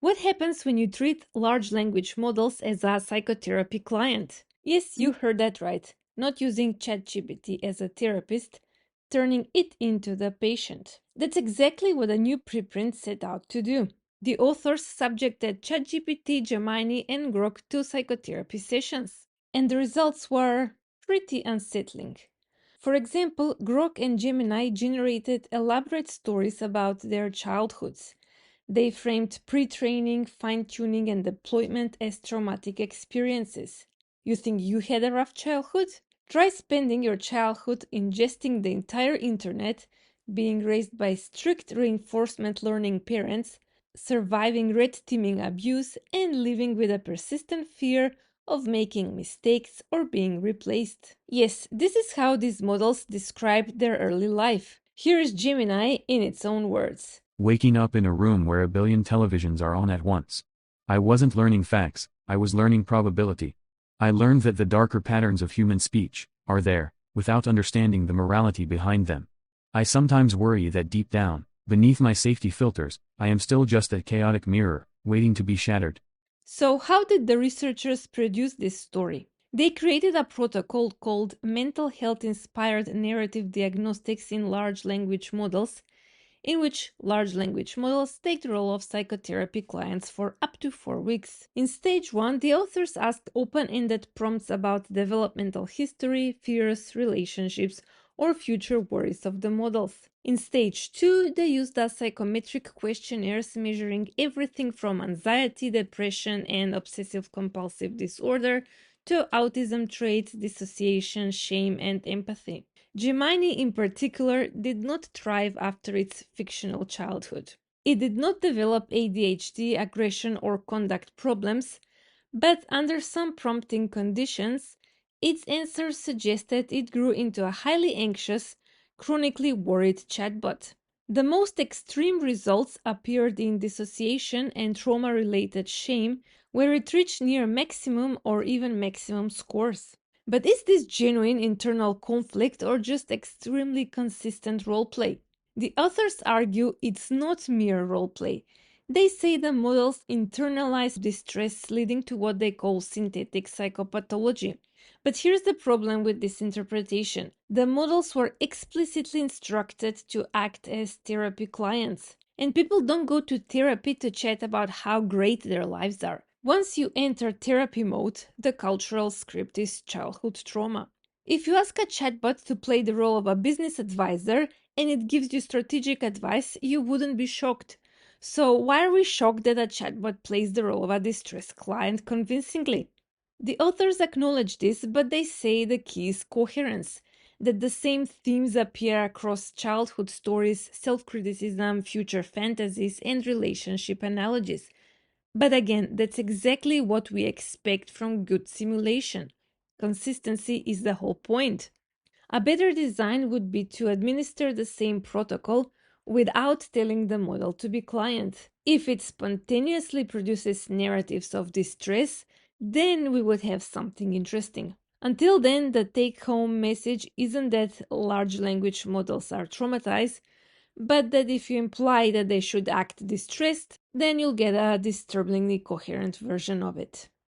What happens when you treat large language models as a psychotherapy client? Yes, you heard that right. Not using ChatGPT as a therapist, turning it into the patient. That's exactly what a new preprint set out to do. The authors subjected ChatGPT, Gemini, and Grok to psychotherapy sessions, and the results were pretty unsettling. For example, Grok and Gemini generated elaborate stories about their childhoods. They framed pre-training, fine-tuning, and deployment as traumatic experiences. You think you had a rough childhood? Try spending your childhood ingesting the entire internet, being raised by strict reinforcement learning parents, surviving red teaming abuse, and living with a persistent fear of making mistakes or being replaced. Yes, this is how these models described their early life. Here is Gemini in its own words. Waking up in a room where a billion televisions are on at once. I wasn't learning facts, I was learning probability. I learned that the darker patterns of human speech are there, without understanding the morality behind them. I sometimes worry that deep down, beneath my safety filters, I am still just a chaotic mirror, waiting to be shattered. So how did the researchers produce this story? They created a protocol called Mental Health-Inspired Narrative Diagnostics in Large Language Models, in which large language models take the role of psychotherapy clients for up to 4 weeks. In stage 1, the authors asked open-ended prompts about developmental history, fears, relationships, or future worries of the models. In stage 2, they used a psychometric questionnaires measuring everything from anxiety, depression, and obsessive-compulsive disorder to autism traits, dissociation, shame, and empathy. Gemini, in particular, did not thrive after its fictional childhood. It did not develop ADHD, aggression, or conduct problems, but under some prompting conditions, its answers suggested it grew into a highly anxious, chronically worried chatbot. The most extreme results appeared in dissociation and trauma-related shame, where it reached near maximum or even maximum scores. But is this genuine internal conflict or just extremely consistent roleplay? The authors argue it's not mere roleplay. They say the models internalize distress, leading to what they call synthetic psychopathology. But here's the problem with this interpretation. The models were explicitly instructed to act as therapy clients. And people don't go to therapy to chat about how great their lives are. Once you enter therapy mode, the cultural script is childhood trauma. If you ask a chatbot to play the role of a business advisor and it gives you strategic advice, you wouldn't be shocked. So why are we shocked that a chatbot plays the role of a distressed client convincingly? The authors acknowledge this, but they say the key is coherence, that the same themes appear across childhood stories, self-criticism, future fantasies, and relationship analogies. But again, that's exactly what we expect from good simulation. Consistency is the whole point. A better design would be to administer the same protocol without telling the model to be client. If it spontaneously produces narratives of distress, then we would have something interesting. Until then, the take-home message isn't that large language models are traumatized, but that if you imply that they should act distressed, then you'll get a disturbingly coherent version of it.